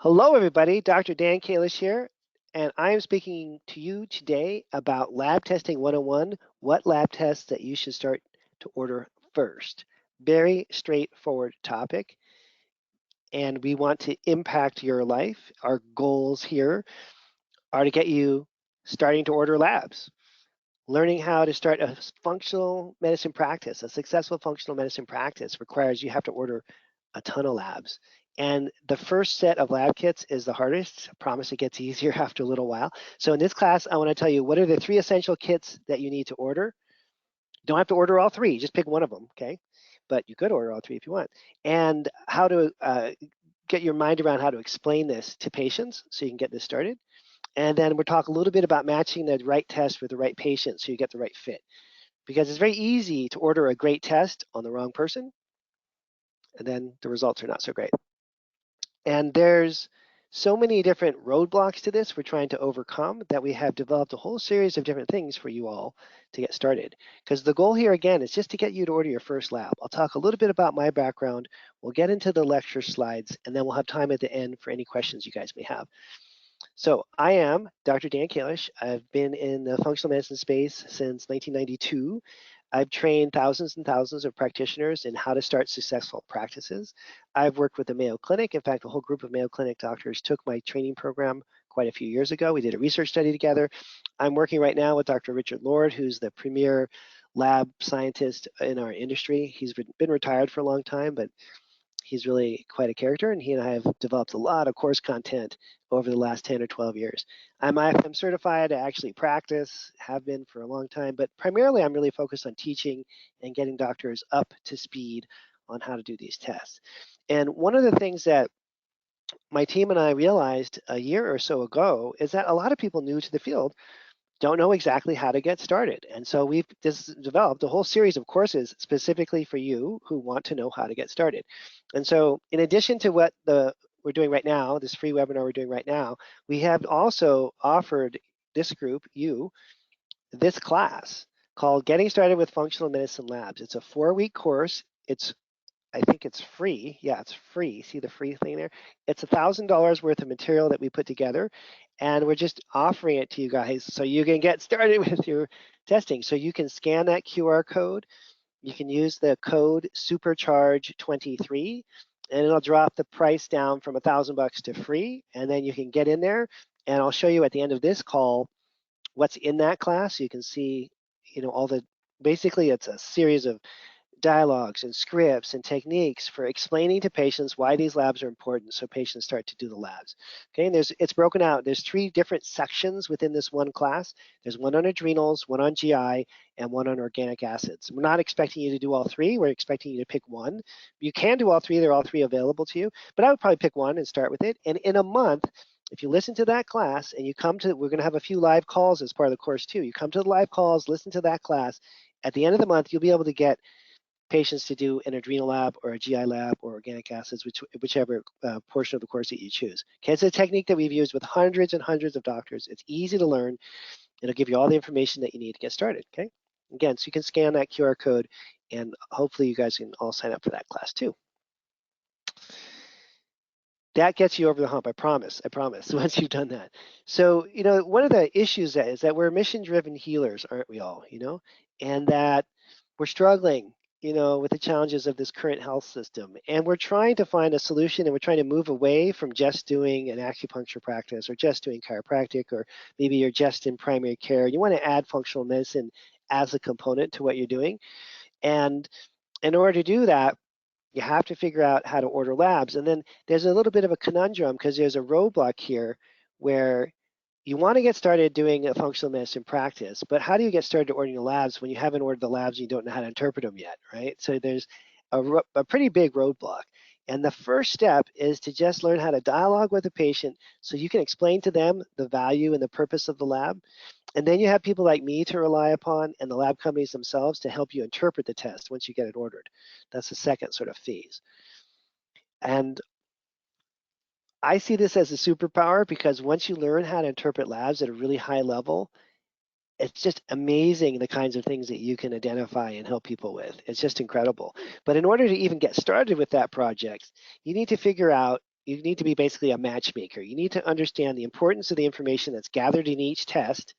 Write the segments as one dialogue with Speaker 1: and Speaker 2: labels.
Speaker 1: Hello, everybody. Dr. Dan Kalish here, and I am speaking to you today about Lab Testing 101, what lab tests that you should start to order first. Very straightforward topic, and we want to impact your life. Our goals here are to get you starting to order labs, learning how to start a functional medicine practice. A successful functional medicine practice requires you have to order a ton of labs. And the first set of lab kits is the hardest. I promise it gets easier after a little while. So in this class, I want to tell you what are the 3 essential kits that you need to order. You don't have to order all 3, just pick one of them, okay? But you could order all 3 if you want. And how to get your mind around how to explain this to patients so you can get this started. And then we'll talk a little bit about matching the right test with the right patient so you get the right fit. Because it's very easy to order a great test on the wrong person, and then the results are not so great. And there's so many different roadblocks to this we're trying to overcome that we have developed a whole series of different things for you all to get started. Because the goal here, again, is just to get you to order your first lab. I'll talk a little bit about my background. We'll get into the lecture slides, and then we'll have time at the end for any questions you guys may have. So I am Dr. Dan Kalish. I've been in the functional medicine space since 1992. I've trained thousands and thousands of practitioners in how to start successful practices. I've worked with the Mayo Clinic. In fact, a whole group of Mayo Clinic doctors took my training program quite a few years ago. We did a research study together. I'm working right now with Dr. Richard Lord, who's the premier lab scientist in our industry. He's been retired for a long time, but he's really quite a character, and he and I have developed a lot of course content over the last 10 or 12 years. I'm IFM certified. I actually practice, have been for a long time, but primarily I'm really focused on teaching and getting doctors up to speed on how to do these tests. And one of the things that my team and I realized a year or so ago is that a lot of people new to the field don't know exactly how to get started. And so we've developed a whole series of courses specifically for you who want to know how to get started. And so in addition to what we're doing right now, this free webinar we're doing right now, we have also offered this group, this class called Getting Started with Functional Medicine Labs. It's a 4-week course. I think it's free. Yeah, it's free. See the free thing there? It's $1,000 worth of material that we put together, and we're just offering it to you guys so you can get started with your testing. So you can scan that QR code. You can use the code SUPERCHARGE23, and it'll drop the price down from $1,000 to free, and then you can get in there, and I'll show you at the end of this call what's in that class. You can see, basically it's a series of dialogues and scripts and techniques for explaining to patients why these labs are important so patients start to do the labs. Okay, and it's broken out. There's 3 different sections within this one class. There's one on adrenals, one on GI, and one on organic acids. We're not expecting you to do all 3. We're expecting you to pick one. You can do all 3. They're all 3 available to you, but I would probably pick one and start with it. And in a month, if you listen to that class and you come to, we're going to have a few live calls as part of the course too. You come to the live calls, listen to that class. At the end of the month, you'll be able to get patients to do an adrenal lab or a GI lab or organic acids, whichever portion of the course that you choose. Okay, it's a technique that we've used with hundreds and hundreds of doctors. It's easy to learn. It'll give you all the information that you need to get started, okay? Again, so you can scan that QR code, and hopefully you guys can all sign up for that class too. That gets you over the hump, I promise, once you've done that. So, one of the issues is that we're mission-driven healers, aren't we all, and that we're struggling, with the challenges of this current health system. And we're trying to find a solution, and we're trying to move away from just doing an acupuncture practice or just doing chiropractic, or maybe you're just in primary care. You want to add functional medicine as a component to what you're doing. And in order to do that, you have to figure out how to order labs. And then there's a little bit of a conundrum because there's a roadblock here where you want to get started doing a functional medicine practice, but how do you get started ordering the labs when you haven't ordered the labs and you don't know how to interpret them yet, right? So there's a pretty big roadblock. And the first step is to just learn how to dialogue with the patient so you can explain to them the value and the purpose of the lab. And then you have people like me to rely upon and the lab companies themselves to help you interpret the test once you get it ordered. That's the second sort of phase. And I see this as a superpower because once you learn how to interpret labs at a really high level, it's just amazing the kinds of things that you can identify and help people with. It's just incredible. But in order to even get started with that project, you need to figure out you need to be basically a matchmaker. You need to understand the importance of the information that's gathered in each test,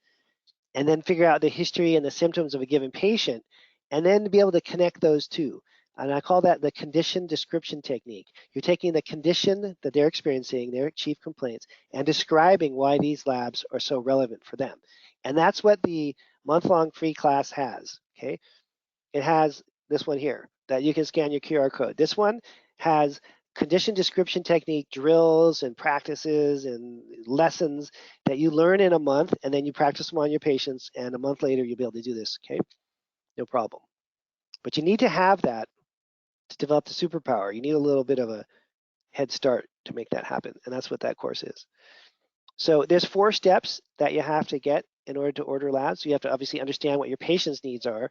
Speaker 1: and then figure out the history and the symptoms of a given patient, and then be able to connect those two. And I call that the condition description technique. You're taking the condition that they're experiencing, their chief complaints, and describing why these labs are so relevant for them. And that's what the month-long free class has, okay? It has this one here that you can scan your QR code. This one has condition description technique drills and practices and lessons that you learn in a month, and then you practice them on your patients, and a month later you'll be able to do this, okay? No problem. But you need to have that to develop the superpower. You need a little bit of a head start to make that happen, and that's what that course is. So there's 4 steps that you have to get in order to order labs. You have to obviously understand what your patient's needs are,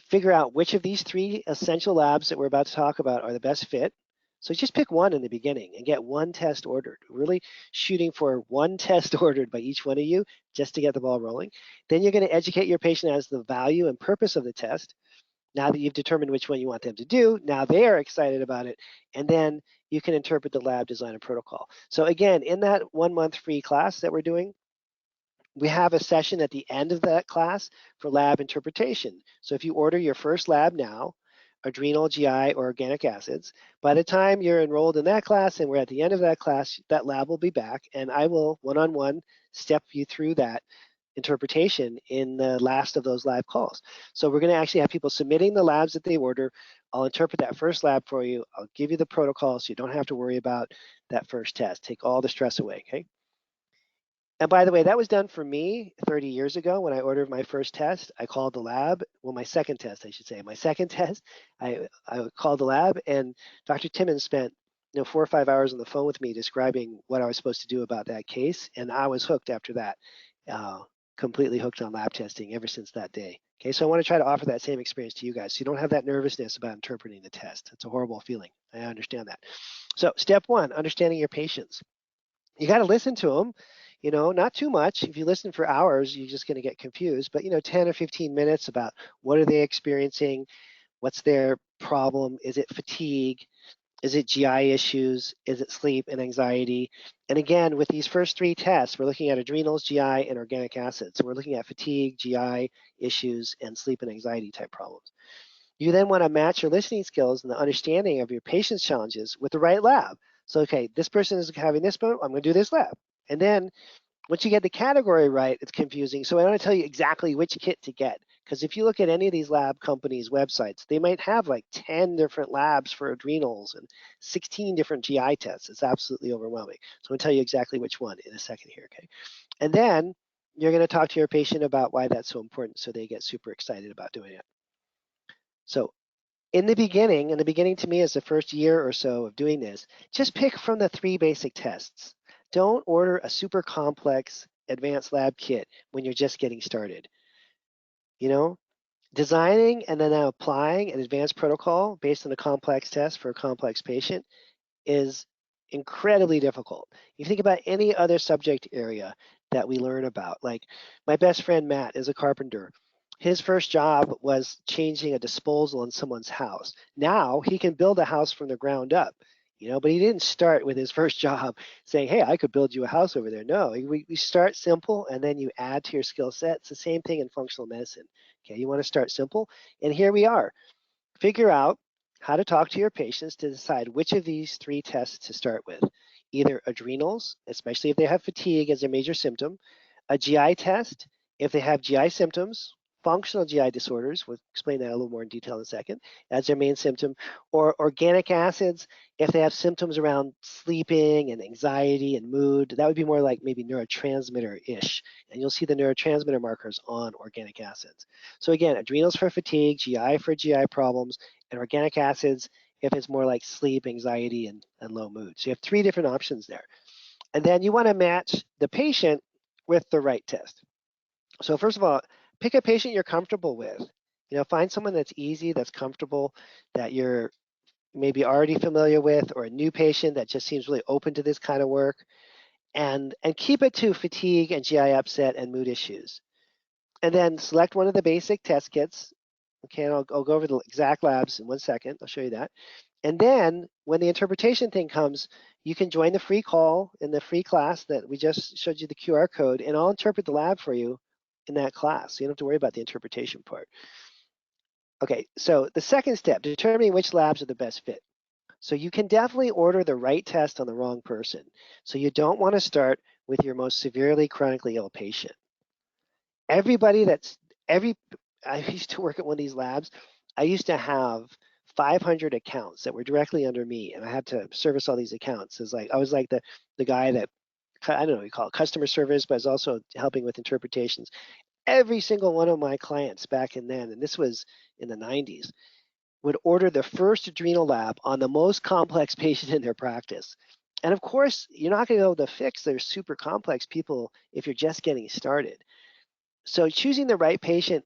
Speaker 1: figure out which of these 3 essential labs that we're about to talk about are the best fit. So just pick one in the beginning and get one test ordered, really shooting for one test ordered by each one of you just to get the ball rolling. Then you're going to educate your patient as the value and purpose of the test. Now that you've determined which one you want them to do, now they're excited about it, and then you can interpret the lab design and protocol. So again, in that 1 month free class that we're doing, we have a session at the end of that class for lab interpretation. So if you order your first lab now, adrenal, GI, or organic acids, by the time you're enrolled in that class and we're at the end of that class, that lab will be back, and I will one-on-one step you through that interpretation in the last of those live calls. So we're going to actually have people submitting the labs that they order. I'll interpret that first lab for you. I'll give you the protocol so you don't have to worry about that first test. Take all the stress away, okay? And by the way, that was done for me 30 years ago when I ordered my first test. I called the lab, well, my second test, I should say. My second test, I called the lab, and Dr. Timmons spent 4 or 5 hours on the phone with me describing what I was supposed to do about that case, and I was hooked after that, completely hooked on lab testing ever since that day. Okay, so I want to try to offer that same experience to you guys so you don't have that nervousness about interpreting the test. It's a horrible feeling. I understand that. So step 1, understanding your patients. You got to listen to them, not too much. If you listen for hours, you're just going to get confused, but 10 or 15 minutes about what are they experiencing, what's their problem, is it fatigue, is it GI issues, is it sleep and anxiety? And again, with these first 3 tests, we're looking at adrenals, GI, and organic acids. So we're looking at fatigue, GI issues, and sleep and anxiety type problems. You then want to match your listening skills and the understanding of your patient's challenges with the right lab. So, okay, this person is having this, but I'm going to do this lab. And then once you get the category right, it's confusing. So I want to tell you exactly which kit to get. Because if you look at any of these lab companies' websites, they might have like 10 different labs for adrenals and 16 different GI tests. It's absolutely overwhelming. So I'm going to tell you exactly which one in a second here, okay? And then you're going to talk to your patient about why that's so important so they get super excited about doing it. So in the beginning, to me is the first year or so of doing this, just pick from the 3 basic tests. Don't order a super complex advanced lab kit when you're just getting started. Designing and then applying an advanced protocol based on a complex test for a complex patient is incredibly difficult. You think about any other subject area that we learn about. Like my best friend Matt is a carpenter. His first job was changing a disposal in someone's house. Now he can build a house from the ground up, but he didn't start with his first job saying, hey, I could build you a house over there. No, we start simple and then you add to your skill set. It's the same thing in functional medicine. Okay, you want to start simple. And here we are. Figure out how to talk to your patients to decide which of these 3 tests to start with. Either adrenals, especially if they have fatigue as their major symptom, a GI test if they have GI symptoms, functional GI disorders, we'll explain that a little more in detail in a second, as their main symptom, or organic acids if they have symptoms around sleeping and anxiety and mood. That would be more like maybe neurotransmitter-ish, and you'll see the neurotransmitter markers on organic acids. So again, adrenals for fatigue, GI for GI problems, and organic acids if it's more like sleep, anxiety, and low mood. So you have 3 different options there. And then you want to match the patient with the right test. So first of all, pick a patient you're comfortable with. Find someone that's easy, that's comfortable, that you're maybe already familiar with, or a new patient that just seems really open to this kind of work, and keep it to fatigue and GI upset and mood issues. And then select one of the basic test kits. Okay, and I'll go over the exact labs in 1 second. I'll show you that. And then when the interpretation thing comes, you can join the free call in the free class that we just showed you the QR code, and I'll interpret the lab for you in that class. So you don't have to worry about the interpretation part. Okay, so the second step, determining which labs are the best fit. So you can definitely order the right test on the wrong person. So you don't want to start with your most severely chronically ill patient. Everybody that's, every, I used to work at one of these labs. I used to have 500 accounts that were directly under me, and I had to service all these accounts. It's like I was like the guy that, I don't know, you call it customer service, but I was also helping with interpretations. Every single one of my clients back in then, and this was in the 90s, would order the first adrenal lab on the most complex patient in their practice. And of course, you're not going to be able to fix their super complex people if you're just getting started. So choosing the right patient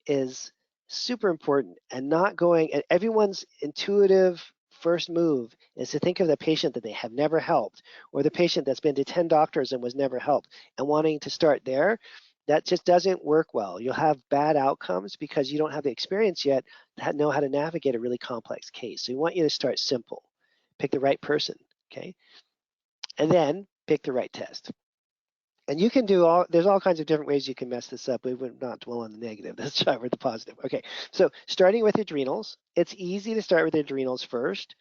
Speaker 1: is super important, and not going, and everyone's intuitive first move is to think of the patient that they have never helped, or the patient that's been to 10 doctors and was never helped, and wanting to start there. That just doesn't work well. You'll have bad outcomes because you don't have the experience yet to know how to navigate a really complex case. So we want you to start simple. Pick the right person, okay? And then pick the right test. And you can do there's all kinds of different ways you can mess this up. We would not dwell on the negative. Let's start with the positive. Okay, so starting with adrenals, it's easy to start with adrenals first.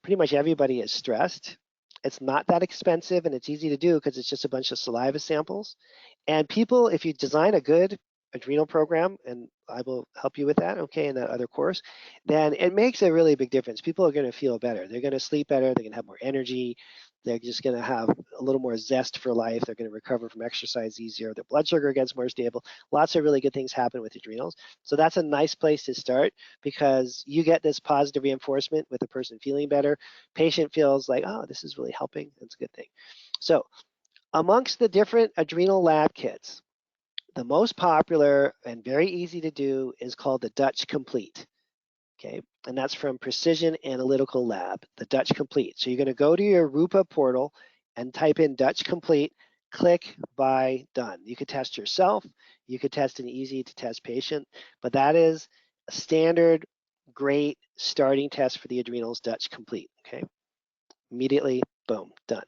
Speaker 1: Pretty much everybody is stressed. It's not that expensive, and it's easy to do because it's just a bunch of saliva samples. And people, if you design a good adrenal program, and I will help you with that, okay, in that other course, then it makes a really big difference. People are going to feel better. They're going to sleep better. They're going to have more energy. They're just going to have a little more zest for life. They're going to recover from exercise easier. Their blood sugar gets more stable. Lots of really good things happen with adrenals. So that's a nice place to start because you get this positive reinforcement with the person feeling better. Patient feels like, oh, this is really helping. That's a good thing. So amongst the different adrenal lab kits, the most popular and very easy to do is called the Dutch Complete. Okay, and that's from Precision Analytical Lab, the Dutch Complete. So you're going to go to your Rupa portal and type in Dutch Complete, click buy, done. You could test yourself, you could test an easy to test patient, but that is a standard, great starting test for the adrenals, Dutch Complete. Okay, immediately, boom, done.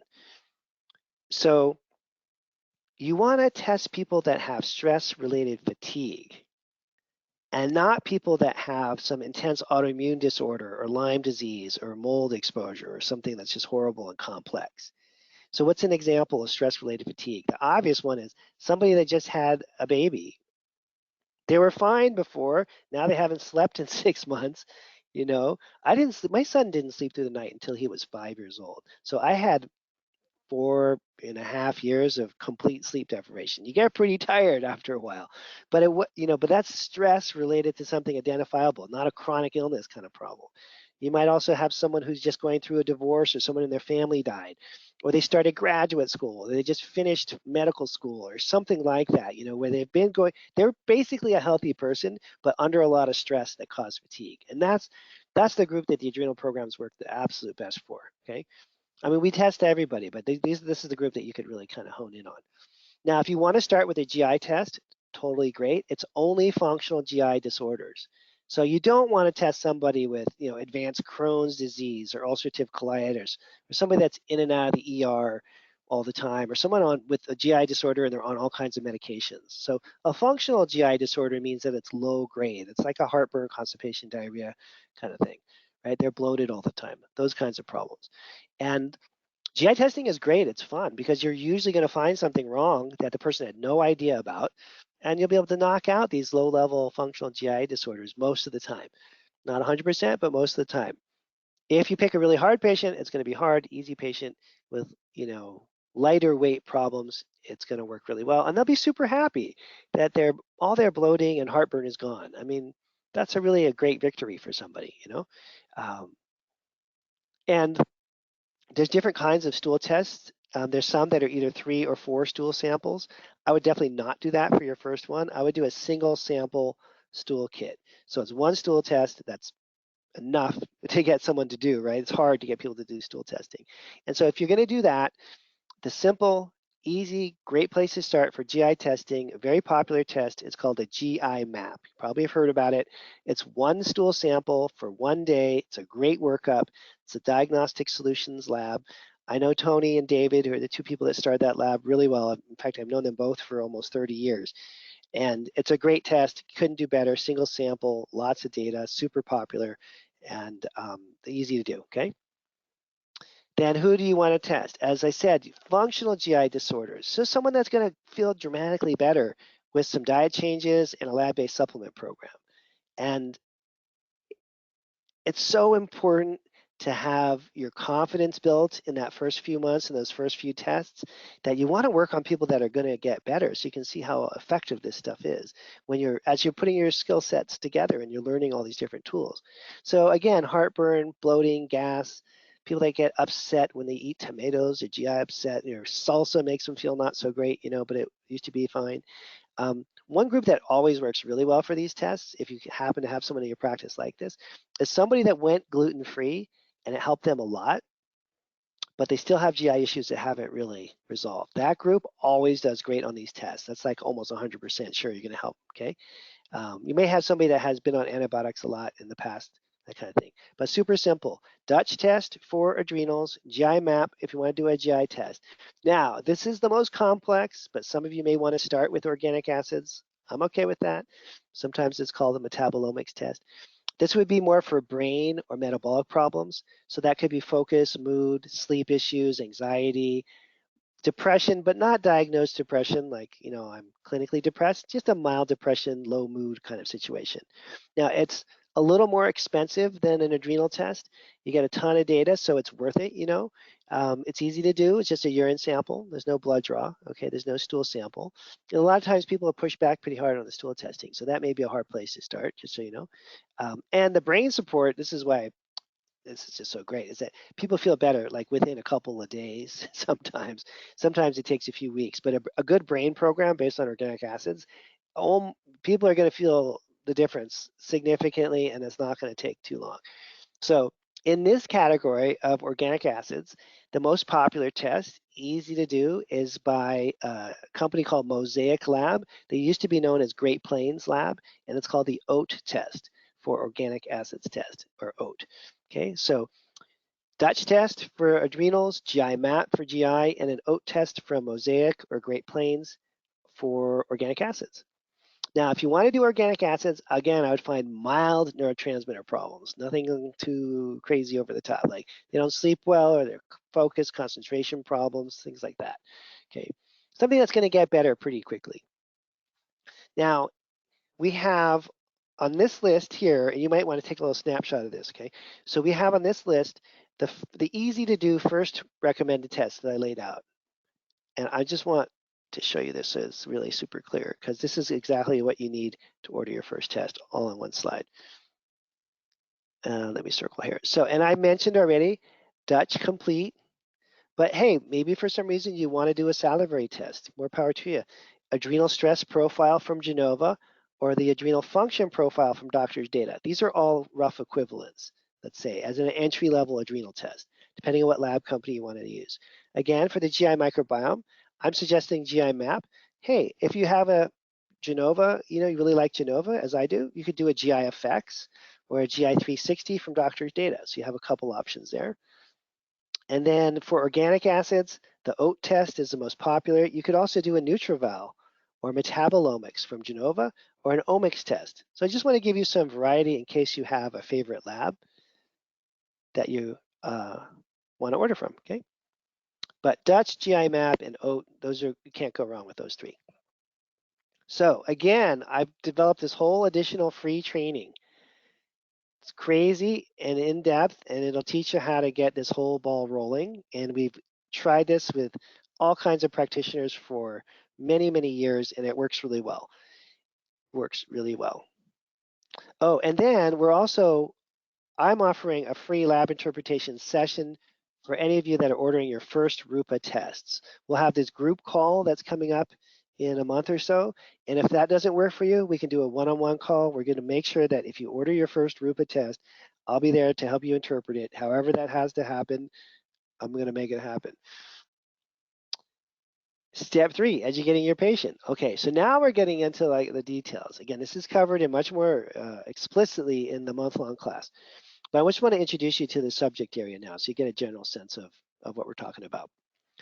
Speaker 1: So you want to test people that have stress-related fatigue, and not people that have some intense autoimmune disorder or Lyme disease or mold exposure or something that's just horrible and complex. So what's an example of stress-related fatigue? The obvious one is somebody that just had a baby. They were fine before, now they haven't slept in 6 months. You know, my son didn't sleep through the night until he was 5 years old. So I had 4.5 years of complete sleep deprivation. You get pretty tired after a while, but but that's stress related to something identifiable, not a chronic illness kind of problem. You might also have someone who's just going through a divorce, or someone in their family died, or they started graduate school, or they just finished medical school, or something like that. Where they're basically a healthy person, but under a lot of stress that cause fatigue, and that's the group that the adrenal programs work the absolute best for. Okay. I mean, we test everybody, but this is the group that you could really kind of hone in on. Now, if you want to start with a GI test, totally great. It's only functional GI disorders. So you don't want to test somebody with, advanced Crohn's disease or ulcerative colitis, or somebody that's in and out of the ER all the time, or someone with a GI disorder and they're on all kinds of medications. So a functional GI disorder means that it's low grade. It's like a heartburn, constipation, diarrhea kind of thing, right? They're bloated all the time, those kinds of problems. And GI testing is great. It's fun because you're usually going to find something wrong that the person had no idea about, and you'll be able to knock out these low-level functional GI disorders most of the time. Not 100%, but most of the time. If you pick a really hard patient, it's going to be hard. Easy patient with, lighter weight problems, it's going to work really well, and they'll be super happy that all their bloating and heartburn is gone. I mean, that's really a great victory for somebody, and there's different kinds of stool tests. There's some that are either 3 or 4 stool samples. I would definitely not do that for your first one. I would do a single sample stool kit. So it's one stool test. That's enough to get someone to do, right? It's hard to get people to do stool testing. And so if you're going to do that, the simple easy, great place to start for GI testing. A very popular test is called a GI map. You probably have heard about it. It's one stool sample for one day. It's a great workup. It's a diagnostic solutions lab. I know Tony and David, who are the two people that started that lab, really well. In fact, I've known them both for almost 30 years. And it's a great test. Couldn't do better. Single sample, lots of data, super popular, and easy to do, okay? Then who do you want to test? As I said, functional GI disorders. So someone that's going to feel dramatically better with some diet changes and a lab-based supplement program. And it's so important to have your confidence built in that first few months and those first few tests that you want to work on people that are going to get better so you can see how effective this stuff is when as you're putting your skill sets together and you're learning all these different tools. So again, heartburn, bloating, gas, people that get upset when they eat tomatoes or GI upset, salsa makes them feel not so great, but it used to be fine. One group that always works really well for these tests, if you happen to have someone in your practice like this, is somebody that went gluten-free and it helped them a lot, but they still have GI issues that haven't really resolved. That group always does great on these tests. That's like almost 100% sure you're going to help, okay? You may have somebody that has been on antibiotics a lot in the past, that kind of thing. But super simple. Dutch test for adrenals, GI map if you want to do a GI test. Now, this is the most complex, but some of you may want to start with organic acids. I'm okay with that. Sometimes it's called a metabolomics test. This would be more for brain or metabolic problems. So that could be focus, mood, sleep issues, anxiety, depression, but not diagnosed depression, like, I'm clinically depressed, just a mild depression, low mood kind of situation. Now, it's a little more expensive than an adrenal test. You get a ton of data, so it's worth it, It's easy to do. It's just a urine sample. There's no blood draw, okay? There's no stool sample. And a lot of times people have pushed back pretty hard on the stool testing, so that may be a hard place to start, just so you know. And the brain support, this is why this is just so great, is that people feel better like within a couple of days sometimes. Sometimes it takes a few weeks, but a good brain program based on organic acids, people are going to feel the difference significantly, and it's not going to take too long. So in this category of organic acids, the most popular test, easy to do, is by a company called Mosaic Lab. They used to be known as Great Plains Lab, and it's called the OAT test for organic acids test, or OAT. Okay, so Dutch test for adrenals, GI map for GI, and an OAT test from Mosaic or Great Plains for organic acids. Now, if you want to do organic acids, again, I would find mild neurotransmitter problems, nothing too crazy over the top, like they don't sleep well or their focus, concentration problems, things like that. Okay, something that's going to get better pretty quickly. Now, we have on this list here, and you might want to take a little snapshot of this, okay? So we have on this list the easy to do first recommended test that I laid out. And I just want to show you this so it's really super clear, because this is exactly what you need to order your first test all on one slide. Let me circle here. So, and I mentioned already, Dutch complete. But hey, maybe for some reason you want to do a salivary test. More power to you. Adrenal stress profile from Genova or the adrenal function profile from doctor's data. These are all rough equivalents, let's say, as an entry-level adrenal test, depending on what lab company you want to use. Again, for the GI microbiome, I'm suggesting GI map. Hey, if you have a Genova, you really like Genova, as I do, you could do a GI effects or a GI 360 from doctor's data. So you have a couple options there. And then for organic acids, the OAT test is the most popular. You could also do a NutriVal or metabolomics from Genova or an omics test. So I just want to give you some variety in case you have a favorite lab that you want to order from, okay? But Dutch, GI map, and OAT, you can't go wrong with those three. So again, I've developed this whole additional free training. It's crazy and in-depth, and it'll teach you how to get this whole ball rolling. And we've tried this with all kinds of practitioners for many, many years, and it works really well. Works really well. Oh, and then I'm offering a free lab interpretation session for any of you that are ordering your first RUPA tests. We'll have this group call that's coming up in a month or so. And if that doesn't work for you, we can do a one-on-one call. We're going to make sure that if you order your first RUPA test, I'll be there to help you interpret it. However that has to happen, I'm going to make it happen. Step 3, educating your patient. Okay, so now we're getting into like the details. Again, this is covered in much more explicitly in the month-long class. But I just want to introduce you to the subject area now so you get a general sense of what we're talking about.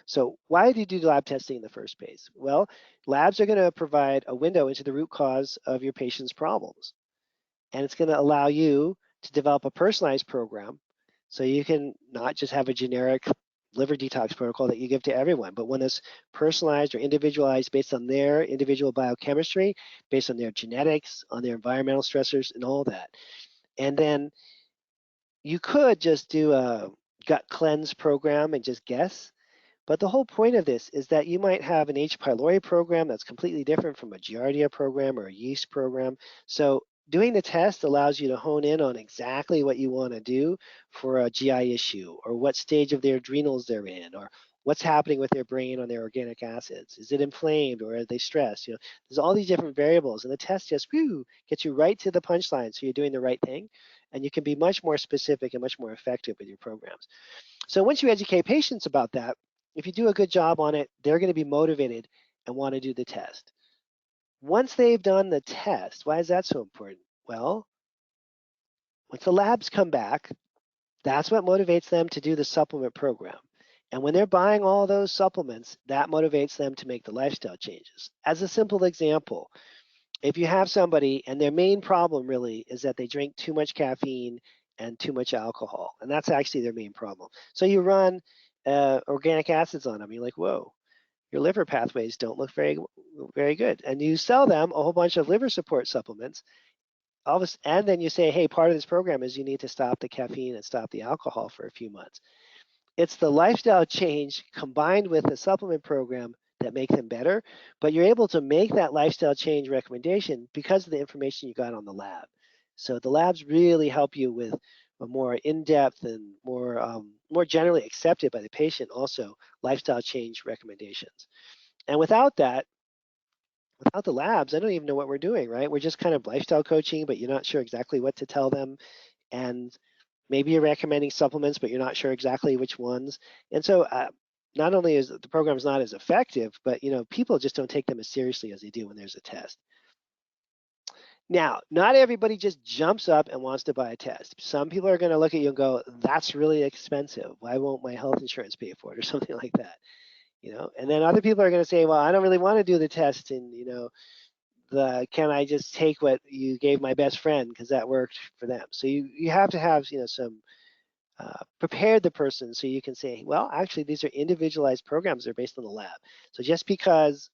Speaker 1: So why do you do lab testing in the first place? Well, labs are going to provide a window into the root cause of your patient's problems. And it's going to allow you to develop a personalized program so you can not just have a generic liver detox protocol that you give to everyone, but one that's personalized or individualized based on their individual biochemistry, based on their genetics, on their environmental stressors, and all that. And then you could just do a gut cleanse program and just guess. But the whole point of this is that you might have an H. pylori program that's completely different from a Giardia program or a yeast program. So doing the test allows you to hone in on exactly what you want to do for a GI issue, or what stage of their adrenals they're in, or what's happening with their brain on their organic acids. Is it inflamed or are they stressed? There's all these different variables, and the test just gets you right to the punchline, so you're doing the right thing, and you can be much more specific and much more effective with your programs. So once you educate patients about that, if you do a good job on it, they're going to be motivated and want to do the test. Once they've done the test, why is that so important? Well, once the labs come back, that's what motivates them to do the supplement program. And when they're buying all those supplements, that motivates them to make the lifestyle changes. As a simple example, if you have somebody and their main problem really is that they drink too much caffeine and too much alcohol, and that's actually their main problem. So you run organic acids on them, you're like, whoa, your liver pathways don't look very good. And you sell them a whole bunch of liver support supplements. And then you say, hey, part of this program is you need to stop the caffeine and stop the alcohol for a few months. It's the lifestyle change combined with the supplement program that make them better, but you're able to make that lifestyle change recommendation because of the information you got on the lab. So the labs really help you with a more in-depth and more generally accepted by the patient also lifestyle change recommendations. And without that, without the labs, I don't even know what we're doing, right? We're just kind of lifestyle coaching, but you're not sure exactly what to tell them. And maybe you're recommending supplements, but you're not sure exactly which ones. And so not only is the program's not as effective, but people just don't take them as seriously as they do when there's a test. Now, not everybody just jumps up and wants to buy a test. Some people are going to look at you and go, that's really expensive. Why won't my health insurance pay for it, or something like that? And then other people are going to say, well, I don't really want to do the test, and can I just take what you gave my best friend because that worked for them? So you have to have some prepared the person so you can say, well, actually these are individualized programs. They're based on the lab. So just because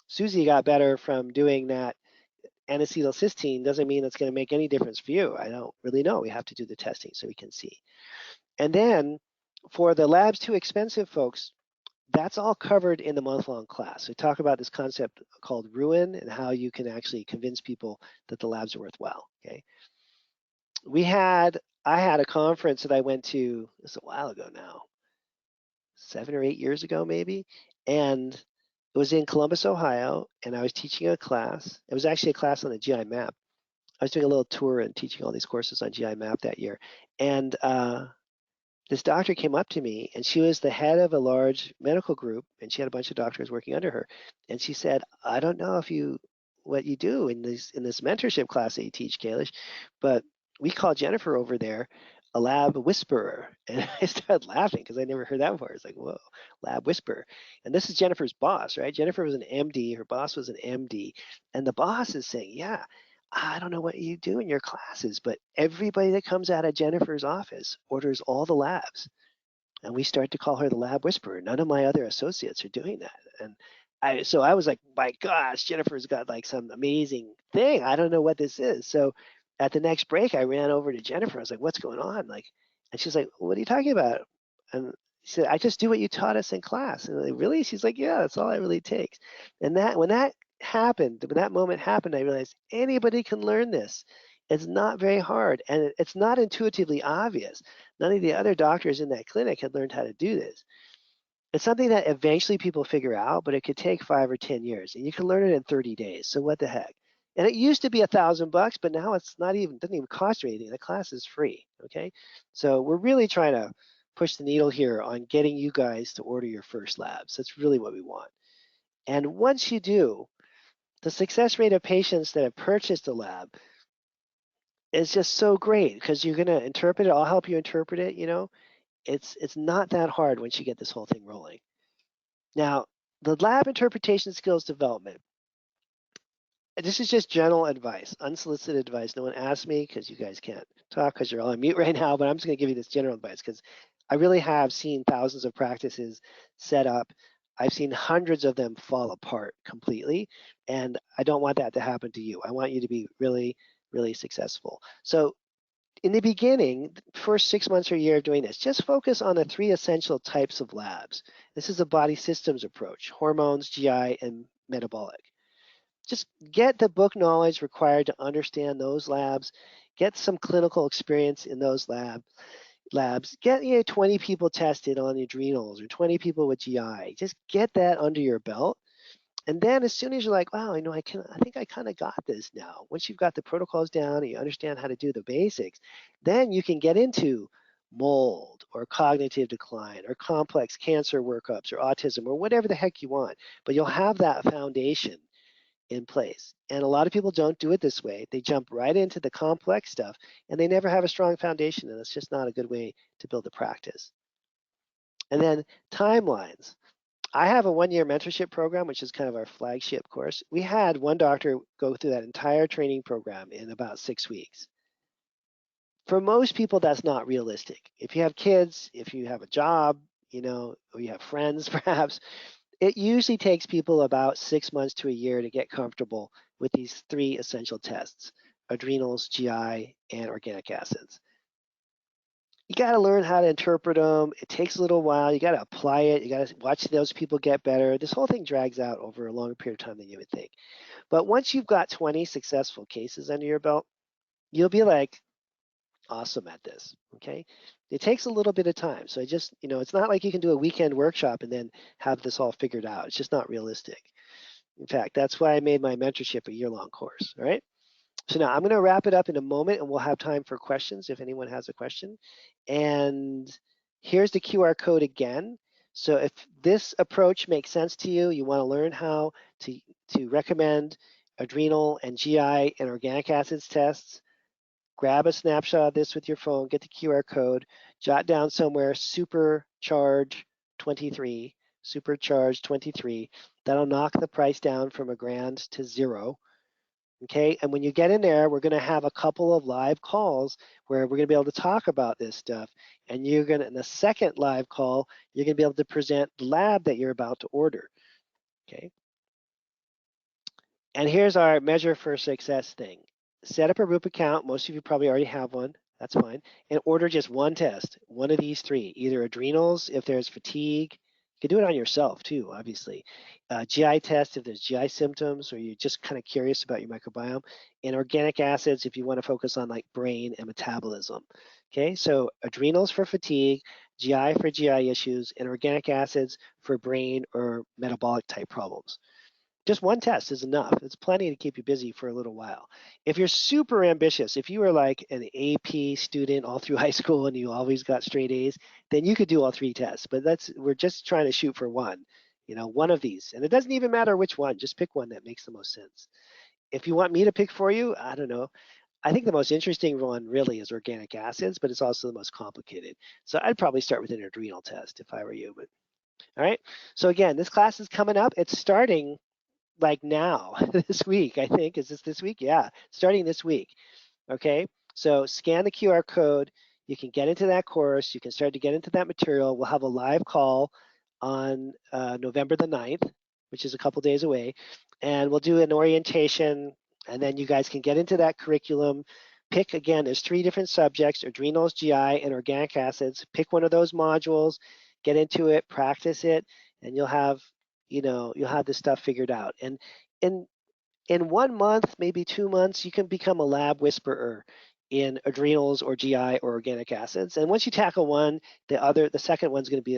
Speaker 1: Susie got better from doing that N-acetylcysteine doesn't mean it's going to make any difference for you. I don't really know. We have to do the testing so we can see. And then for the labs too expensive folks, that's all covered in the month-long class. We talk about this concept called ruin and how you can actually convince people that the labs are worthwhile. Okay. I had a conference that I went to, this is a while ago now, 7 or 8 years ago maybe, and it was in Columbus, Ohio, and I was teaching a class. It was actually a class on the GI map. I was doing a little tour and teaching all these courses on GI map that year, and this doctor came up to me, and she was the head of a large medical group, and she had a bunch of doctors working under her. And she said, I don't know what you do in this mentorship class that you teach, Kalish, but we call Jennifer over there a lab whisperer. And I started laughing because I never heard that before. It's like, whoa, lab whisperer. And this is Jennifer's boss, right? Jennifer was an MD, her boss was an MD. And the boss is saying, yeah, I don't know what you do in your classes, but everybody that comes out of Jennifer's office orders all the labs. And we start to call her the lab whisperer. None of my other associates are doing that. And so I was like, my gosh, Jennifer's got like some amazing thing. I don't know what this is. So at the next break, I ran over to Jennifer. I was like, what's going on? And she's like, what are you talking about? And she said, I just do what you taught us in class. And I'm like, really? She's like, yeah, that's all it really takes. And when that moment happened, I realized anybody can learn this. It's not very hard, and it's not intuitively obvious. None of the other doctors in that clinic had learned how to do this. It's something that eventually people figure out, but it could take 5 or 10 years, and you can learn it in 30 days. So what the heck? And it used to be $1,000, but now it's doesn't even cost you anything. The class is free. Okay, so we're really trying to push the needle here on getting you guys to order your first labs. That's really what we want. And once you do, the success rate of patients that have purchased a lab is just so great because you're going to interpret it. I'll help you interpret it. It's not that hard once you get this whole thing rolling. Now, the lab interpretation skills development. This is just general advice, unsolicited advice. No one asked me because you guys can't talk because you're all on mute right now, but I'm just going to give you this general advice because I really have seen thousands of practices set up. I've seen hundreds of them fall apart completely, and I don't want that to happen to you. I want you to be really, really successful. So in the beginning, first 6 months or a year of doing this, just focus on the 3 essential types of labs. This is a body systems approach: hormones, GI, and metabolic. Just get the book knowledge required to understand those labs, get some clinical experience in those labs, get 20 people tested on adrenals or 20 people with GI. Just get that under your belt. And then as soon as you're like, wow, I think I kind of got this now. Once you've got the protocols down and you understand how to do the basics, then you can get into mold or cognitive decline or complex cancer workups or autism or whatever the heck you want. But you'll have that foundation in place. And a lot of people don't do it this way. They jump right into the complex stuff and they never have a strong foundation, and it's just not a good way to build a practice. And then timelines. I have a 1-year mentorship program, which is kind of our flagship course. We had one doctor go through that entire training program in about 6 weeks. For most people, that's not realistic. If you have kids, if you have a job, or you have friends perhaps, it usually takes people about 6 months to a year to get comfortable with these 3 essential tests: adrenals, GI, and organic acids. You got to learn how to interpret them. It takes a little while. You got to apply it. You got to watch those people get better. This whole thing drags out over a longer period of time than you would think. But once you've got 20 successful cases under your belt, you'll be like awesome at this, okay? It takes a little bit of time. So it's not like you can do a weekend workshop and then have this all figured out. It's just not realistic. In fact, that's why I made my mentorship a year-long course, all right? So now I'm going to wrap it up in a moment and we'll have time for questions if anyone has a question. And here's the QR code again. So if this approach makes sense to you, you want to learn how to recommend adrenal and GI and organic acids tests, grab a snapshot of this with your phone, get the QR code, jot down somewhere supercharge 23, supercharge 23. That'll knock the price down from $1,000 to $0. Okay, and when you get in there, we're going to have a couple of live calls where we're going to be able to talk about this stuff. And in the second live call, you're going to be able to present the lab that you're about to order. Okay. And here's our measure for success thing. Set up a Roop account. Most of you probably already have one. That's fine. And order just one test, one of these 3, either adrenals if there's fatigue. You can do it on yourself too, obviously. GI test if there's GI symptoms or you're just kind of curious about your microbiome. And organic acids if you want to focus on like brain and metabolism. Okay, so adrenals for fatigue, GI for GI issues, and organic acids for brain or metabolic type problems. Just one test is enough. It's plenty to keep you busy for a little while. If you're super ambitious, if you were like an AP student all through high school and you always got straight A's, then you could do all 3 tests. But we're just trying to shoot for one, one of these. And it doesn't even matter which one, just pick one that makes the most sense. If you want me to pick for you, I don't know. I think the most interesting one really is organic acids, but it's also the most complicated. So I'd probably start with an adrenal test if I were you. But all right. So again, this class is coming up. It's starting like now, this week, I think. Is this week? Yeah, starting this week. Okay, so scan the QR code. You can get into that course. You can start to get into that material. We'll have a live call on November the 9th, which is a couple days away. And we'll do an orientation, and then you guys can get into that curriculum. Pick, again, there's 3 different subjects: adrenals, GI, and organic acids. Pick one of those modules, get into it, practice it, and you'll have this stuff figured out. And in 1 month, maybe 2 months, you can become a lab whisperer in adrenals or GI or organic acids. And once you tackle one, the second one's going to be